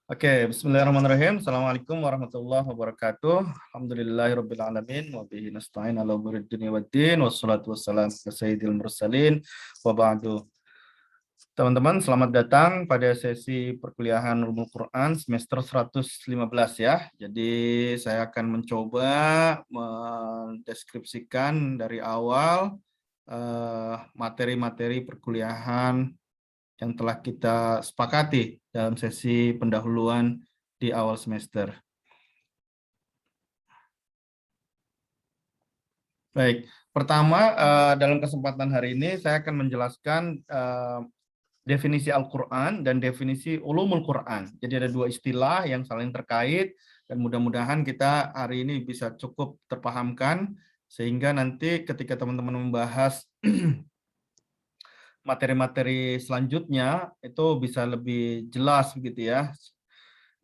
Oke, bismillahirrahmanirrahim. Assalamualaikum warahmatullahi wabarakatuh. Alhamdulillahirabbil alamin wa bihi nasta'in ala umuri dunya waddin wassalatu wassalamu ala sayyidil mursalin wa ba'du. Teman-teman, selamat datang pada sesi perkuliahan Ulumul Quran semester 115 ya. Jadi saya akan mencoba mendeskripsikan dari awal materi-materi perkuliahan yang telah kita sepakati dalam sesi pendahuluan di awal semester. Baik, pertama dalam kesempatan hari ini saya akan menjelaskan definisi Al-Quran dan definisi Ulumul Quran. Jadi ada dua istilah yang saling terkait dan mudah-mudahan kita hari ini bisa cukup terpahamkan sehingga nanti ketika teman-teman membahas materi-materi selanjutnya itu bisa lebih jelas begitu ya.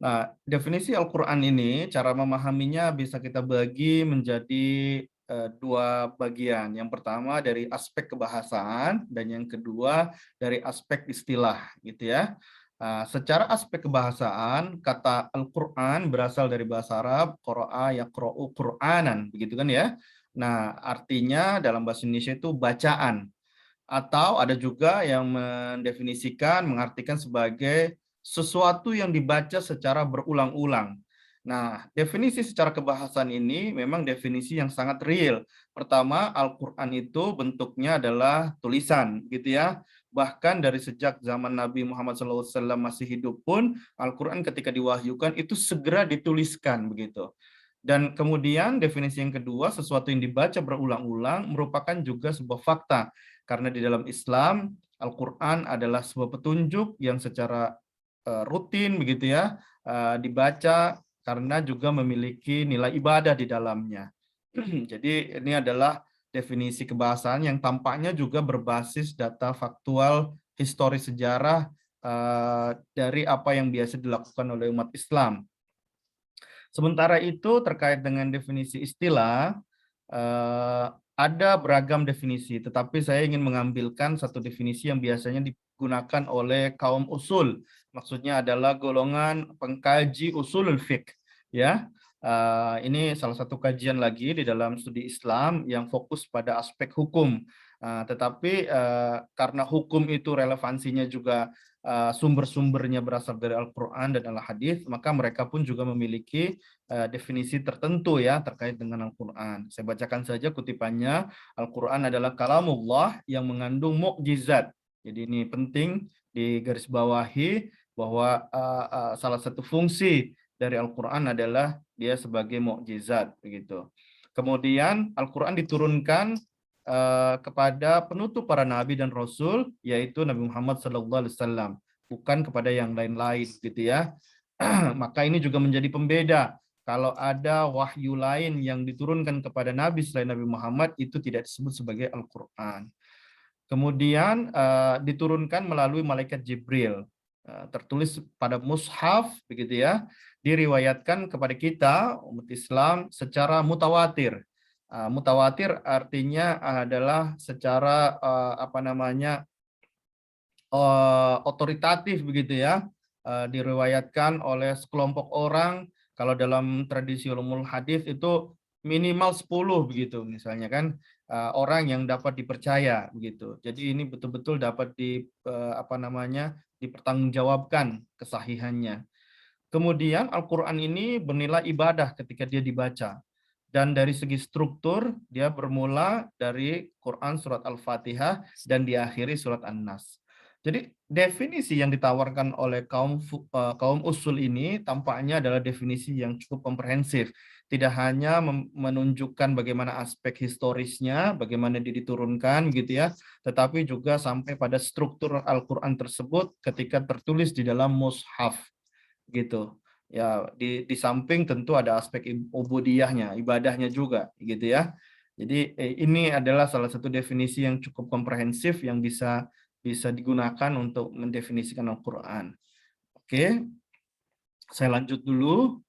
Nah, definisi Al-Quran ini, cara memahaminya bisa kita bagi menjadi dua bagian. Yang pertama dari aspek kebahasaan dan yang kedua dari aspek istilah, gitu ya. Secara aspek kebahasaan, kata Al-Quran berasal dari bahasa Arab, qara'a yaqra'u Qur'anan, begitu kan ya. Nah, artinya dalam bahasa Indonesia itu bacaan. Atau ada juga yang mendefinisikan, mengartikan sebagai sesuatu yang dibaca secara berulang-ulang. Nah, definisi secara kebahasan ini memang definisi yang sangat real. Pertama, Al-Quran itu bentuknya adalah tulisan, gitu ya. Bahkan dari sejak zaman Nabi Muhammad SAW masih hidup pun, Al-Quran ketika diwahyukan itu segera dituliskan, begitu. Dan kemudian definisi yang kedua, sesuatu yang dibaca berulang-ulang merupakan juga sebuah fakta. Karena di dalam Islam, Al-Quran adalah sebuah petunjuk yang secara rutin begitu ya, dibaca karena juga memiliki nilai ibadah di dalamnya. Jadi ini adalah definisi kebahasaan yang tampaknya juga berbasis data faktual historis sejarah dari apa yang biasa dilakukan oleh umat Islam. Sementara itu terkait dengan definisi istilah, ada beragam definisi, tetapi saya ingin mengambilkan satu definisi yang biasanya digunakan oleh kaum usul. Maksudnya adalah golongan pengkaji usulul fiqh. Ya, ini salah satu kajian lagi di dalam studi Islam yang fokus pada aspek hukum. Tetapi karena hukum itu relevansinya juga sumber-sumbernya berasal dari Al-Quran dan Al-Hadis, maka mereka pun juga memiliki definisi tertentu ya terkait dengan Al-Quran. Saya bacakan saja kutipannya. Al-Quran adalah kalamullah yang mengandung mukjizat. Jadi ini penting digarisbawahi bahwa salah satu fungsi dari Al-Quran adalah dia sebagai mukjizat begitu. Kemudian Al-Quran diturunkan kepada penutup para nabi dan rasul, yaitu Nabi Muhammad SAW, bukan kepada yang lain-lain gitu ya. Maka ini juga menjadi pembeda. Kalau ada wahyu lain yang diturunkan kepada nabi selain Nabi Muhammad, itu tidak disebut sebagai Al-Quran. Kemudian diturunkan melalui malaikat Jibril, tertulis pada mushaf begitu ya, diriwayatkan kepada kita umat Islam secara mutawatir. Mutawatir artinya adalah secara otoritatif begitu ya, diriwayatkan oleh sekelompok orang. Kalau dalam tradisi ulumul hadis itu minimal 10 begitu misalnya kan, orang yang dapat dipercaya begitu. Jadi ini betul-betul dapat dipertanggungjawabkan kesahihannya. Kemudian Al-Quran ini bernilai ibadah ketika dia dibaca. Dan dari segi struktur, dia bermula dari Quran surat Al-Fatihah dan diakhiri surat An-Nas. Jadi definisi yang ditawarkan oleh kaum usul ini tampaknya adalah definisi yang cukup komprehensif. Tidak hanya menunjukkan bagaimana aspek historisnya, bagaimana dia diturunkan gitu ya, tetapi juga sampai pada struktur Al-Quran tersebut ketika tertulis di dalam mushaf gitu. Ya, di samping tentu ada aspek ubudiyahnya, ibadahnya juga gitu ya. Jadi ini adalah salah satu definisi yang cukup komprehensif yang bisa digunakan untuk mendefinisikan Al-Qur'an. Oke. Saya lanjut dulu.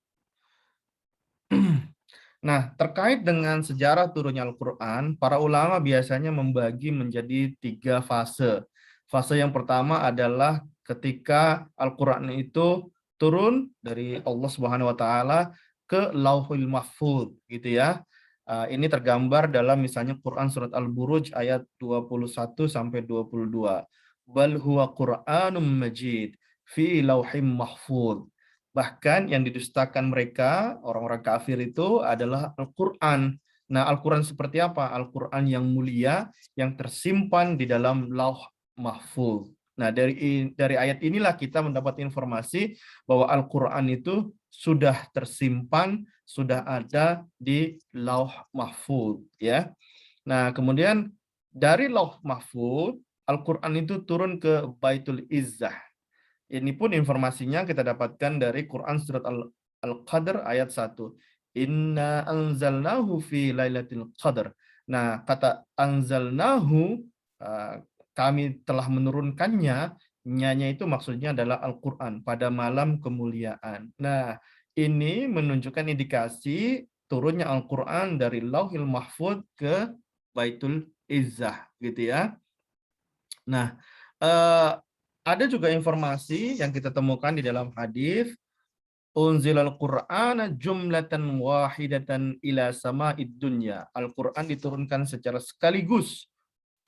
Nah, terkait dengan sejarah turunnya Al-Quran, para ulama biasanya membagi menjadi 3 fase. Fase yang pertama adalah ketika Al-Quran itu turun dari Allah Subhanahu wa taala ke Lauhul Mahfuz gitu ya. Ini tergambar dalam misalnya Quran surat Al-Buruj ayat 21 sampai 22. Bal huwa Qur'anum Majid fi lauhim mahfuz. Bahkan yang didustakan mereka, orang-orang kafir itu adalah Al-Quran. Nah, Al-Quran seperti apa? Al-Quran yang mulia, yang tersimpan di dalam lauh mahfuz. Nah, dari ayat inilah kita mendapat informasi bahwa Al-Quran itu sudah tersimpan, sudah ada di lauh mahfuz. Ya. Nah, kemudian dari lauh mahfuz, Al-Quran itu turun ke Baitul Izzah. Ini pun informasinya kita dapatkan dari Quran surat Al-Qadr ayat 1. Inna anzalnahu fi lailatul qadr. Nah, kata anzalnahu, kami telah menurunkannya, nyanya itu maksudnya adalah Al-Quran pada malam kemuliaan. Nah, ini menunjukkan indikasi turunnya Al-Quran dari Lauhil Mahfuz ke Baitul Izzah gitu ya. Nah, ada juga informasi yang kita temukan di dalam hadis, unzilal Qur'ana jumlatan wahidatan ila sama'id dunya. Al-Qur'an diturunkan secara sekaligus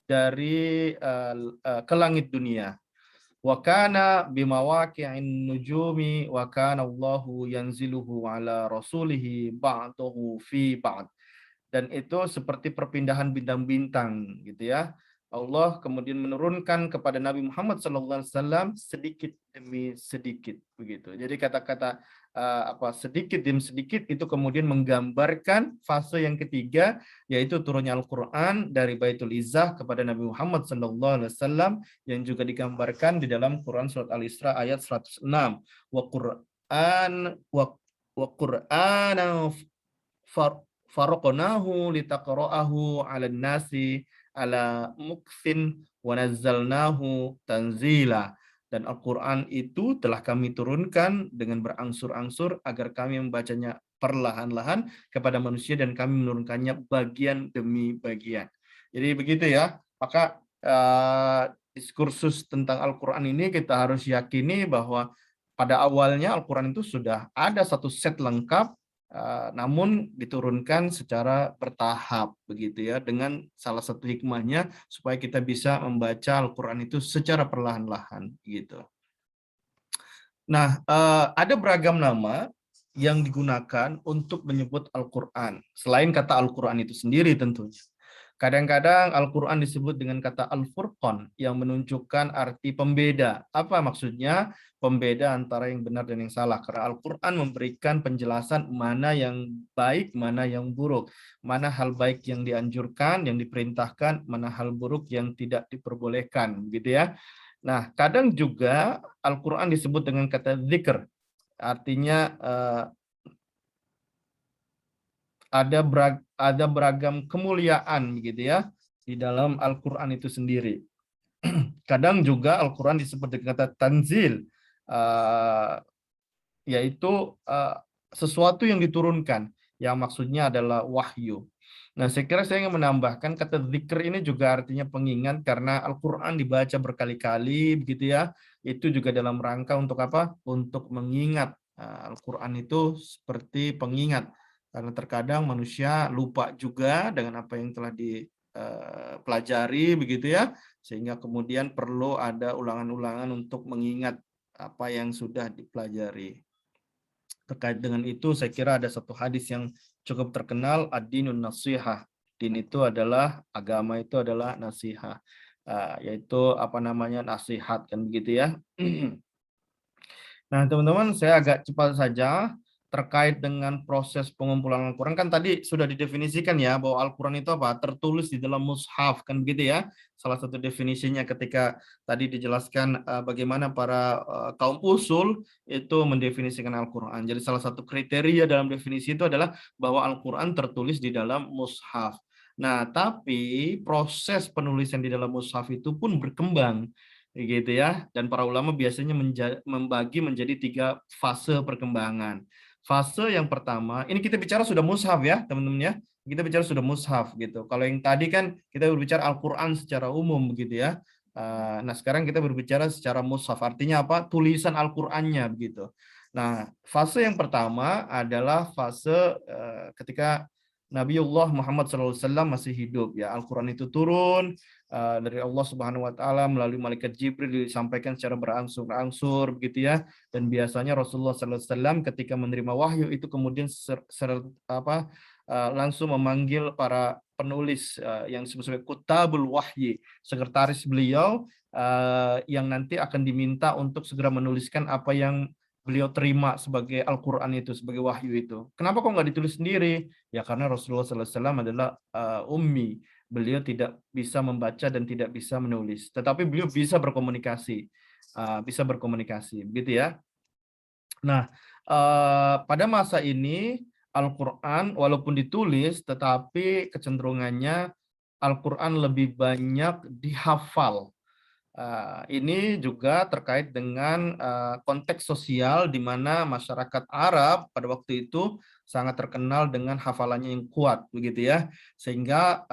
dari ke langit dunia. Wa kana bimawaqi'in nujumi wa kana Allahu yanziluhu ala rasulihi ba'dahu fi ba'd. Dan itu seperti perpindahan bintang-bintang gitu ya. Allah kemudian menurunkan kepada Nabi Muhammad SAW sedikit demi sedikit begitu. Jadi kata-kata sedikit demi sedikit itu kemudian menggambarkan fase yang ketiga, yaitu turunnya Al-Quran dari Baitul Izzah kepada Nabi Muhammad SAW, yang juga digambarkan di dalam Quran surat Al-Isra ayat 106. Wa Qur'an wa Qur'ana faraqnahu litaqra'ahu 'alan nasi ala muksin wa nazzalnahu tanzila. Dan Al-Quran itu telah kami turunkan dengan berangsur-angsur agar kami membacanya perlahan-lahan kepada manusia dan kami menurunkannya bagian demi bagian. Jadi begitu ya. Maka diskursus tentang Al-Quran ini kita harus yakini bahwa pada awalnya Al-Quran itu sudah ada satu set lengkap, namun diturunkan secara bertahap begitu ya, dengan salah satu hikmahnya supaya kita bisa membaca Al-Quran itu secara perlahan-lahan gitu. Nah, ada beragam nama yang digunakan untuk menyebut Al-Quran selain kata Al-Quran itu sendiri tentunya. Kadang-kadang Al-Quran disebut dengan kata Al-Furqan yang menunjukkan arti pembeda. Apa maksudnya? Pembeda antara yang benar dan yang salah. Karena Al-Quran memberikan penjelasan mana yang baik, mana yang buruk. Mana hal baik yang dianjurkan, yang diperintahkan, mana hal buruk yang tidak diperbolehkan. Gitu ya. Nah, kadang juga Al-Quran disebut dengan kata zikr. Artinya ada beragam kemuliaan begitu ya di dalam Al-Qur'an itu sendiri. Kadang juga Al-Qur'an disebut dengan kata tanzil, yaitu sesuatu yang diturunkan, yang maksudnya adalah wahyu. Nah, saya kira saya ingin menambahkan kata zikr ini juga artinya pengingat karena Al-Qur'an dibaca berkali-kali begitu ya. Itu juga dalam rangka untuk apa? Untuk mengingat. Al-Qur'an itu seperti pengingat. Karena terkadang manusia lupa juga dengan apa yang telah dipelajari begitu ya, sehingga kemudian perlu ada ulangan-ulangan untuk mengingat apa yang sudah dipelajari. Terkait dengan itu saya kira ada satu hadis yang cukup terkenal, ad-dinun nasihah. Din itu adalah, agama itu adalah nasihah. Yaitu apa namanya, nasihat kan begitu ya. Nah, teman-teman, saya agak cepat saja terkait dengan proses pengumpulan Al-Quran. Kan tadi sudah didefinisikan ya, bahwa Al-Quran itu apa? Tertulis di dalam mushaf, kan begitu ya. Salah satu definisinya ketika tadi dijelaskan bagaimana para kaum usul itu mendefinisikan Al-Quran. Jadi salah satu kriteria dalam definisi itu adalah bahwa Al-Quran tertulis di dalam mushaf. Nah, tapi proses penulisan di dalam mushaf itu pun berkembang gitu ya, dan para ulama biasanya membagi menjadi 3 fase perkembangan. Fase yang pertama, ini kita bicara sudah mushaf ya teman-teman ya, kita bicara sudah mushaf gitu. Kalau yang tadi kan kita berbicara Al-Quran secara umum begitu ya. Nah, sekarang kita berbicara secara mushaf, artinya apa? Tulisan Al-Qur'annya begitu. Nah, fase yang pertama adalah fase ketika Nabiullah Muhammad SAW masih hidup ya. Al-Qur'an itu turun dari Allah Subhanahu wa taala melalui malaikat Jibril, disampaikan secara berangsur-angsur begitu ya. Dan biasanya Rasulullah SAW ketika menerima wahyu itu kemudian langsung memanggil para penulis yang disebut sebagai kutabul wahyi, sekretaris beliau yang nanti akan diminta untuk segera menuliskan apa yang beliau terima sebagai Al-Quran itu, sebagai wahyu itu. Kenapa kok nggak ditulis sendiri? Ya karena Rasulullah SAW adalah ummi. Beliau tidak bisa membaca dan tidak bisa menulis. Tetapi beliau bisa berkomunikasi. Begitu ya. Nah, pada masa ini Al-Quran walaupun ditulis, tetapi kecenderungannya Al-Quran lebih banyak dihafal. Ini juga terkait dengan konteks sosial di mana masyarakat Arab pada waktu itu sangat terkenal dengan hafalannya yang kuat, begitu ya, sehingga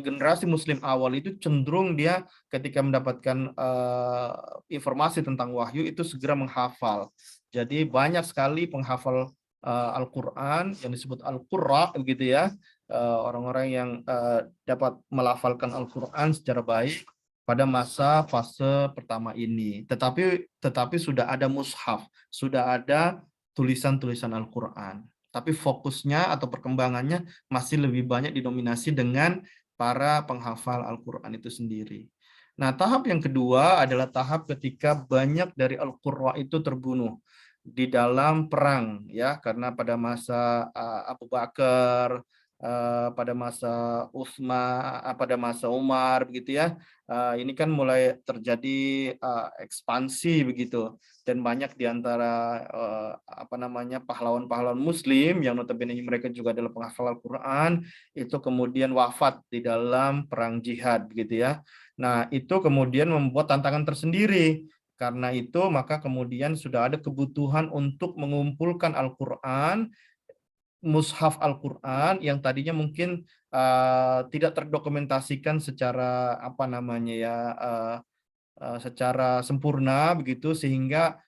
generasi Muslim awal itu cenderung dia ketika mendapatkan informasi tentang wahyu itu segera menghafal. Jadi banyak sekali penghafal Al-Quran yang disebut Al-Qurra, begitu ya, orang-orang yang dapat melafalkan Al-Quran secara baik pada masa fase pertama ini. Tetapi sudah ada mushaf, sudah ada tulisan-tulisan Al-Quran. Tapi fokusnya atau perkembangannya masih lebih banyak didominasi dengan para penghafal Al-Quran itu sendiri. Nah, tahap yang kedua adalah tahap ketika banyak dari Al-Qurra itu terbunuh di dalam perang, ya, karena pada masa Abu Bakar, pada masa pada masa Umar begitu ya. Ini kan mulai terjadi ekspansi begitu, dan banyak di antara pahlawan-pahlawan Muslim yang notabene mereka juga adalah penghafal Al-Quran itu kemudian wafat di dalam perang jihad begitu ya. Nah, itu kemudian membuat tantangan tersendiri. Karena itu maka kemudian sudah ada kebutuhan untuk mengumpulkan Al-Quran, mushaf Al-Quran yang tadinya mungkin tidak terdokumentasikan secara secara sempurna begitu, sehingga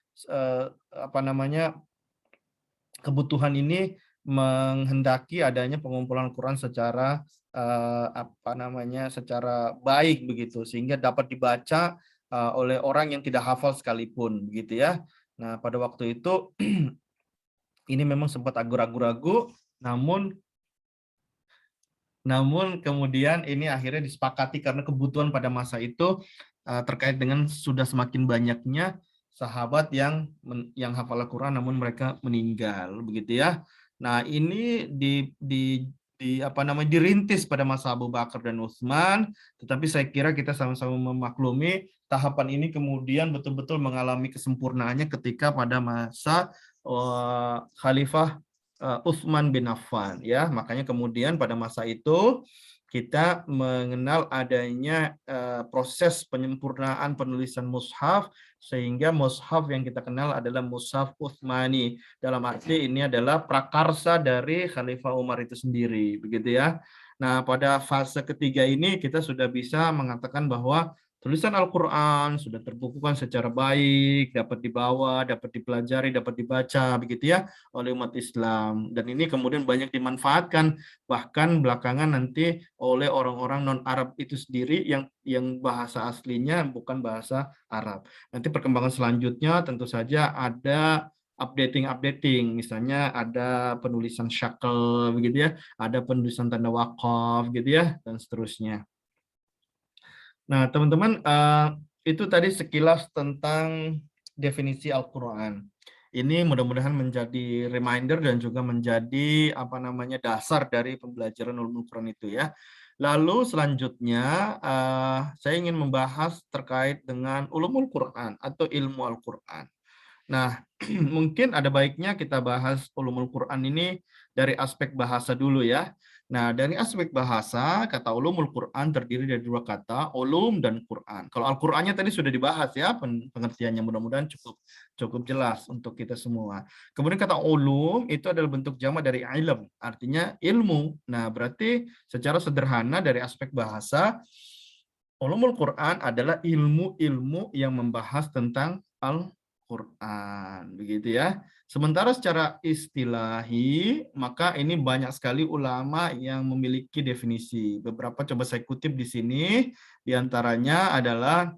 kebutuhan ini menghendaki adanya pengumpulan Al-Quran secara secara baik begitu, sehingga dapat dibaca oleh orang yang tidak hafal sekalipun begitu ya. Nah, pada waktu itu ini memang sempat ragu-ragu, namun kemudian ini akhirnya disepakati karena kebutuhan pada masa itu terkait dengan sudah semakin banyaknya sahabat yang hafal Al-Quran namun mereka meninggal begitu ya. Nah, ini dirintis pada masa Abu Bakar dan Utsman, tetapi saya kira kita sama-sama memaklumi tahapan ini kemudian betul-betul mengalami kesempurnaannya ketika pada masa Khalifah Utsman bin Affan ya. Makanya kemudian pada masa itu kita mengenal adanya proses penyempurnaan penulisan mushaf, sehingga mushaf yang kita kenal adalah mushaf Utsmani. Dalam arti ini adalah prakarsa dari Khalifah Umar itu sendiri, begitu ya. Nah, pada fase ketiga ini kita sudah bisa mengatakan bahwa tulisan Al-Quran sudah terbukukan secara baik, dapat dibawa, dapat dipelajari, dapat dibaca, begitu ya, oleh umat Islam. Dan ini kemudian banyak dimanfaatkan, bahkan belakangan nanti oleh orang-orang non-Arab itu sendiri yang bahasa aslinya bukan bahasa Arab. Nanti perkembangan selanjutnya tentu saja ada updating, misalnya ada penulisan syakel, begitu ya, ada penulisan tanda wakaf, gitu ya, dan seterusnya. Nah, teman-teman, itu tadi sekilas tentang definisi Al-Quran. Ini mudah-mudahan menjadi reminder dan juga menjadi dasar dari pembelajaran ulumul Quran itu ya. Lalu selanjutnya saya ingin membahas terkait dengan ulumul Quran atau ilmu Al-Quran. Nah, mungkin ada baiknya kita bahas ulumul Quran ini dari aspek bahasa dulu ya. Nah, dari aspek bahasa, kata ulumul Quran terdiri dari dua kata, ulum dan Quran. Kalau Al-Qur'annya tadi sudah dibahas ya, pengertiannya mudah-mudahan cukup jelas untuk kita semua. Kemudian kata ulum itu adalah bentuk jamak dari ilm, artinya ilmu. Nah, berarti secara sederhana dari aspek bahasa, Ulumul Quran adalah ilmu-ilmu yang membahas tentang Al-Quran, begitu ya. Sementara secara istilahi, maka ini banyak sekali ulama yang memiliki definisi. Beberapa coba saya kutip di sini, di antaranya adalah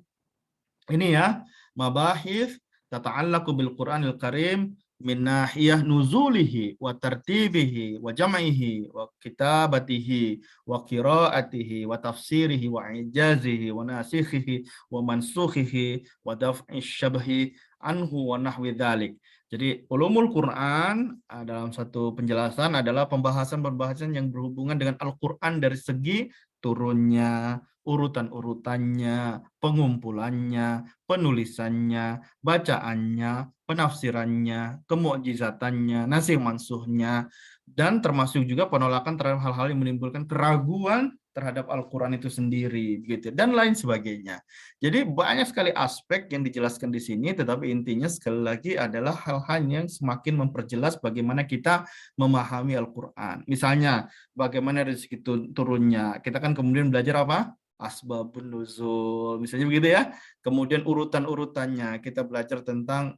ini ya, mabahis tata'allaqu bil Qur'anil Karim min nahiyah nuzulihi wa tartibihi wa jam'ihi wa kitabatihi wa qiraatihi wa tafsirihi wa ijazihi wa nasikhihi wa mansukhihi wa daf'i syabhi anhu wa nahwi dzalik. Jadi ulumul Quran dalam satu penjelasan adalah pembahasan-pembahasan yang berhubungan dengan Al-Quran dari segi turunnya, urutan-urutannya, pengumpulannya, penulisannya, bacaannya, penafsirannya, kemukjizatannya, nasih mansuhnya, dan termasuk juga penolakan terhadap hal-hal yang menimbulkan keraguan terhadap Al-Quran itu sendiri, gitu, dan lain sebagainya. Jadi banyak sekali aspek yang dijelaskan di sini, tetapi intinya sekali lagi adalah hal-hal yang semakin memperjelas bagaimana kita memahami Al-Quran. Misalnya, bagaimana dari segi turunnya. Kita kan kemudian belajar apa? Asbabun nuzul, misalnya begitu ya. Kemudian urutan-urutannya, kita belajar tentang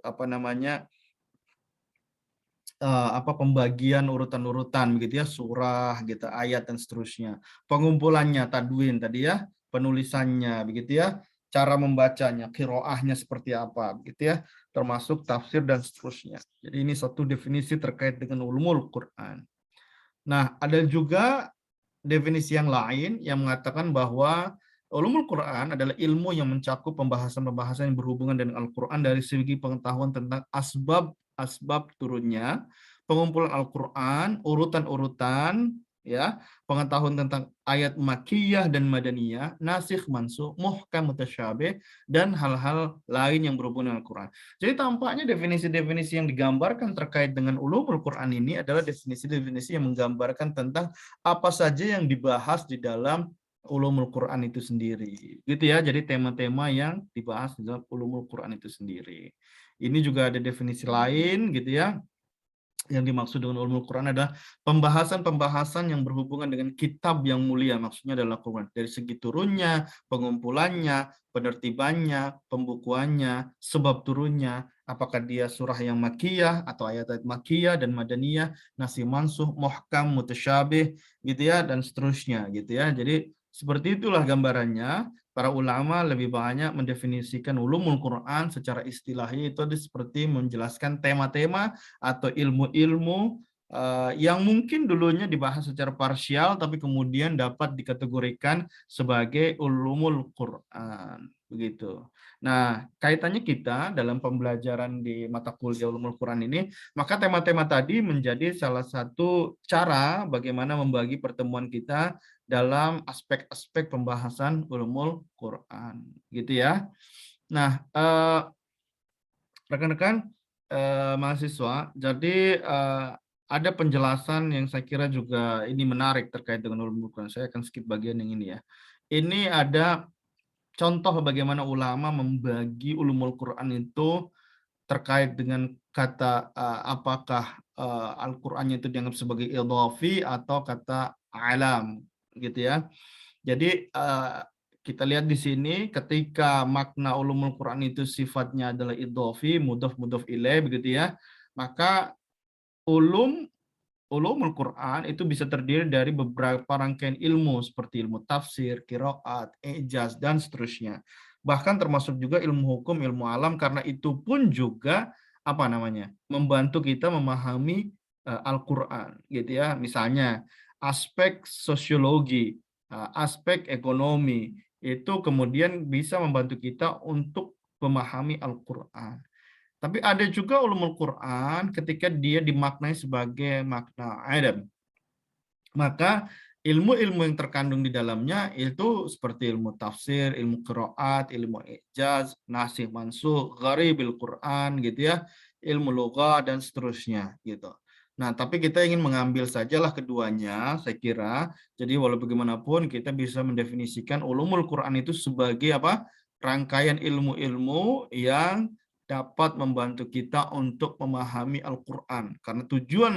apa namanya? Pembagian urutan-urutan begitu ya, surah gitu, ayat dan seterusnya. Pengumpulannya tadwin tadi ya, penulisannya begitu ya, cara membacanya, qiraahnya seperti apa begitu ya, termasuk tafsir dan seterusnya. Jadi ini satu definisi terkait dengan ulumul Quran. Nah, ada juga definisi yang lain yang mengatakan bahwa ulumul Quran adalah ilmu yang mencakup pembahasan-pembahasan yang berhubungan dengan Al-Quran dari segi pengetahuan tentang asbab turunnya, pengumpulan Al-Quran, urutan-urutan, ya, pengetahuan tentang ayat makkiyah dan madaniyah, nasikh mansukh, muhkam mutasyabih, dan hal-hal lain yang berhubungan dengan Al-Quran. Jadi tampaknya definisi-definisi yang digambarkan terkait dengan ulumul Quran ini adalah definisi-definisi yang menggambarkan tentang apa saja yang dibahas di dalam ulumul Quran itu sendiri. Gitu ya, jadi tema-tema yang dibahas di dalam ulumul Quran itu sendiri. Ini juga ada definisi lain gitu ya. Yang dimaksud dengan ulumul Quran adalah pembahasan-pembahasan yang berhubungan dengan kitab yang mulia, maksudnya adalah Quran. Dari segi turunnya, pengumpulannya, penertibannya, pembukuannya, sebab turunnya, apakah dia surah yang makiyah atau ayat-ayat makiyah dan madaniyah, nasih mansuh, muhkam, mutasyabih, gitu ya, dan seterusnya, gitu ya. Jadi seperti itulah gambarannya. Para ulama lebih banyak mendefinisikan ulumul Quran secara istilahi itu seperti menjelaskan tema-tema atau ilmu-ilmu yang mungkin dulunya dibahas secara parsial tapi kemudian dapat dikategorikan sebagai ulumul Quran, begitu. Nah, kaitannya kita dalam pembelajaran di mata kuliah ulumul Quran ini, maka tema-tema tadi menjadi salah satu cara bagaimana membagi pertemuan kita dalam aspek-aspek pembahasan ulumul Quran, gitu ya. Nah, rekan-rekan mahasiswa, jadi ada penjelasan yang saya kira juga ini menarik terkait dengan ulumul Quran. Saya akan skip bagian yang ini ya. Ini ada contoh bagaimana ulama membagi ulumul Quran itu terkait dengan kata apakah Al-Qur'annya itu dianggap sebagai idhafi atau kata alam, gitu ya. Jadi kita lihat di sini ketika makna ulumul Quran itu sifatnya adalah idhofi, mudhof ilaih begitu ya. Maka ulumul Quran itu bisa terdiri dari beberapa rangkaian ilmu seperti ilmu tafsir, qiraat, ijaz dan seterusnya. Bahkan termasuk juga ilmu hukum, ilmu alam karena itu pun juga apa namanya? Membantu kita memahami Al-Qur'an gitu ya. Misalnya aspek sosiologi, aspek ekonomi itu kemudian bisa membantu kita untuk memahami Al-Qur'an. Tapi ada juga ulumul Quran ketika dia dimaknai sebagai makna adam. Maka ilmu-ilmu yang terkandung di dalamnya itu seperti ilmu tafsir, ilmu qiraat, ilmu ijaz, nasih mansuh, gharibil Quran gitu ya, ilmu lugah dan seterusnya gitu. Nah, tapi kita ingin mengambil sajalah keduanya, saya kira. Jadi walau bagaimanapun kita bisa mendefinisikan ulumul Quran itu sebagai apa? Rangkaian ilmu-ilmu yang dapat membantu kita untuk memahami Al-Quran. Karena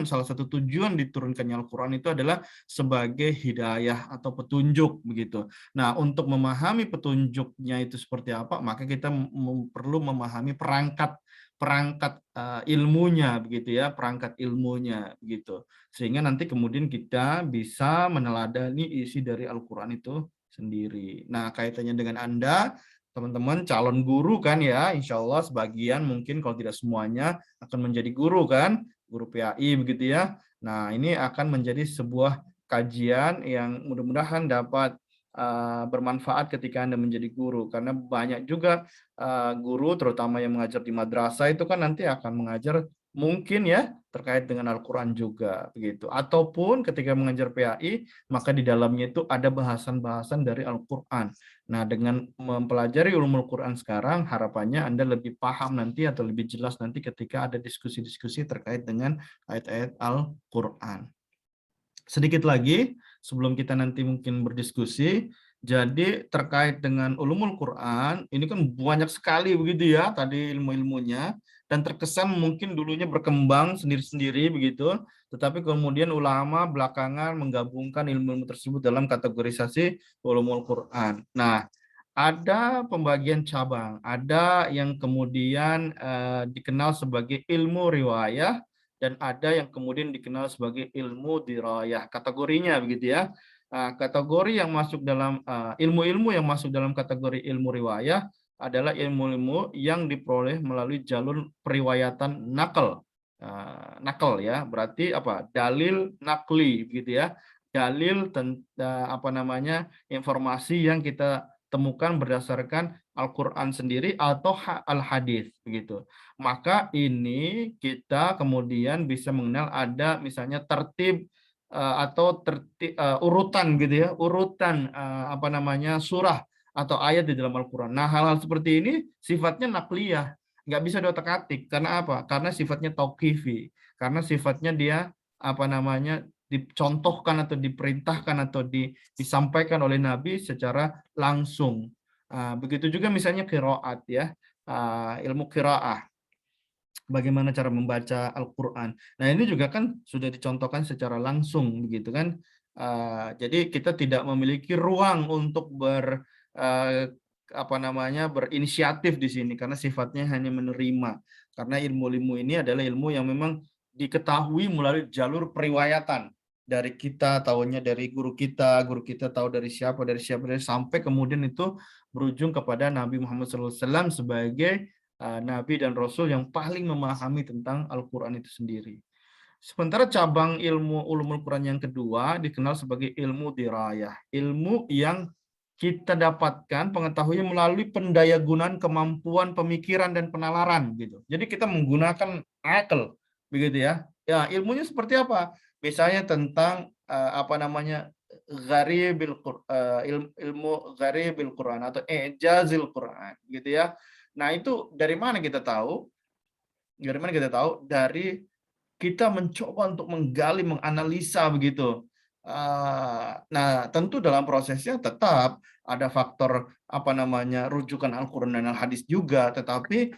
salah satu tujuan diturunkannya Al-Quran itu adalah sebagai hidayah atau petunjuk begitu. Nah, untuk memahami petunjuknya itu seperti apa, maka kita perlu memahami perangkat ilmunya begitu ya, perangkat ilmunya begitu. Sehingga nanti kemudian kita bisa meneladani isi dari Al-Quran itu sendiri. Nah, kaitannya dengan Anda, teman-teman calon guru kan ya, insya Allah sebagian mungkin kalau tidak semuanya akan menjadi guru kan, guru PAI begitu ya. Nah, ini akan menjadi sebuah kajian yang mudah-mudahan dapat bermanfaat ketika Anda menjadi guru, karena banyak juga guru terutama yang mengajar di madrasah itu kan nanti akan mengajar mungkin ya terkait dengan Al-Quran juga begitu, ataupun ketika mengajar PAI maka di dalamnya itu ada bahasan-bahasan dari Al-Quran. Nah, dengan mempelajari ulumul Quran sekarang, harapannya Anda lebih paham nanti atau lebih jelas nanti ketika ada diskusi-diskusi terkait dengan ayat-ayat Al-Quran. Sedikit lagi, sebelum kita nanti mungkin berdiskusi, jadi terkait dengan ulumul Quran, ini kan banyak sekali begitu ya, tadi ilmu-ilmunya, dan terkesan mungkin dulunya berkembang sendiri-sendiri begitu, tetapi kemudian ulama belakangan menggabungkan ilmu-ilmu tersebut dalam kategorisasi ulumul Quran. Nah, ada pembagian cabang, ada yang kemudian dikenal sebagai ilmu riwayah, dan ada yang kemudian dikenal sebagai ilmu dirayah. Kategorinya begitu ya. Kategori yang masuk dalam ilmu-ilmu yang masuk dalam kategori ilmu riwayah adalah ilmu-ilmu yang diperoleh melalui jalur periwayatan nakal. Nakal ya, berarti apa? Dalil nakli begitu ya. Dalil apa namanya? Informasi yang kita temukan berdasarkan Al-Qur'an sendiri atau al-hadis begitu. Maka ini kita kemudian bisa mengenal ada misalnya tertib atau urutan gitu ya, urutan apa namanya surah atau ayat di dalam Al-Quran. Nah, hal-hal seperti ini sifatnya nakliyah, nggak bisa diotak-atik. Karena apa? Karena sifatnya tauqifi, karena sifatnya dia apa namanya dicontohkan atau diperintahkan atau disampaikan oleh Nabi secara langsung. Begitu juga misalnya qiraat ya, ilmu qiraah, bagaimana cara membaca Al-Quran. Nah, ini juga kan sudah dicontohkan secara langsung begitu kan. Jadi kita tidak memiliki ruang untuk apa namanya berinisiatif di sini karena sifatnya hanya menerima. Karena ilmu-ilmu ini adalah ilmu yang memang diketahui melalui jalur periwayatan. Dari kita tahunya dari guru kita tahu dari siapa, sampai kemudian itu berujung kepada Nabi Muhammad SAW sebagai Nabi dan Rasul yang paling memahami tentang Al-Quran itu sendiri. Sementara cabang ilmu ulumul Quran yang kedua dikenal sebagai ilmu dirayah. Ilmu yang kita dapatkan pengetahuan melalui pendayagunaan kemampuan pemikiran dan penalaran gitu. Jadi kita menggunakan akal begitu ya. Ya, ilmunya seperti apa? Misalnya tentang apa namanya ilmu gharibil Quran atau ijazil Quran gitu ya. Nah, itu dari mana kita tahu? Dari mana kita tahu? Dari kita mencoba untuk menggali, menganalisa begitu. Nah, tentu dalam prosesnya tetap ada faktor apa namanya rujukan Al-Quran dan Al-Hadis juga, tetapi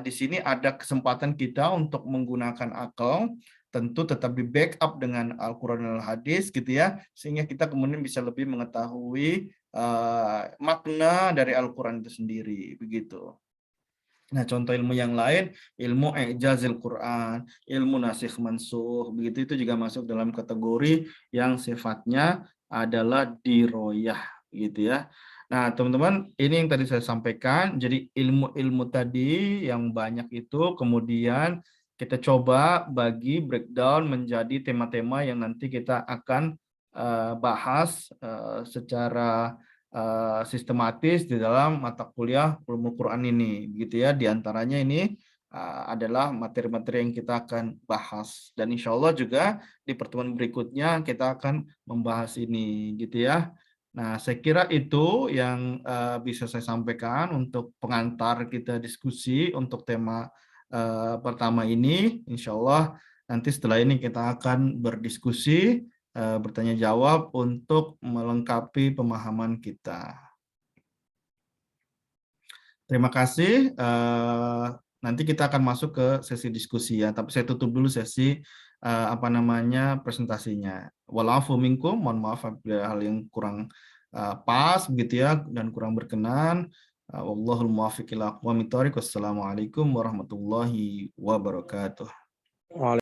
di sini ada kesempatan kita untuk menggunakan akal, tentu tetap di backup dengan Al-Quran dan Al-Hadis gitu ya, sehingga kita kemudian bisa lebih mengetahui makna dari Al-Quran itu sendiri begitu. Nah, contoh ilmu yang lain, ilmu i'jazil Quran, ilmu nasikh mansukh, begitu itu juga masuk dalam kategori yang sifatnya adalah diroyah, gitu ya. Nah, teman-teman, ini yang tadi saya sampaikan. Jadi ilmu-ilmu tadi yang banyak itu kemudian kita coba bagi breakdown menjadi tema-tema yang nanti kita akan bahas secara sistematis di dalam mata kuliah ulumul Quran ini gitu ya. Di antaranya ini adalah materi-materi yang kita akan bahas, dan insya Allah juga di pertemuan berikutnya kita akan membahas ini gitu ya. Nah, saya kira itu yang bisa saya sampaikan untuk pengantar kita diskusi untuk tema pertama ini. Insya Allah nanti setelah ini kita akan berdiskusi, bertanya jawab untuk melengkapi pemahaman kita. Terima kasih. Nanti kita akan masuk ke sesi diskusi ya, tapi saya tutup dulu sesi presentasinya. Walafu minkum, mohon maaf apabila hal yang kurang pas begitu ya dan kurang berkenan. Wallahul muwaffiq ila aqwamit thoriq. Wassalamualaikum warahmatullahi wabarakatuh.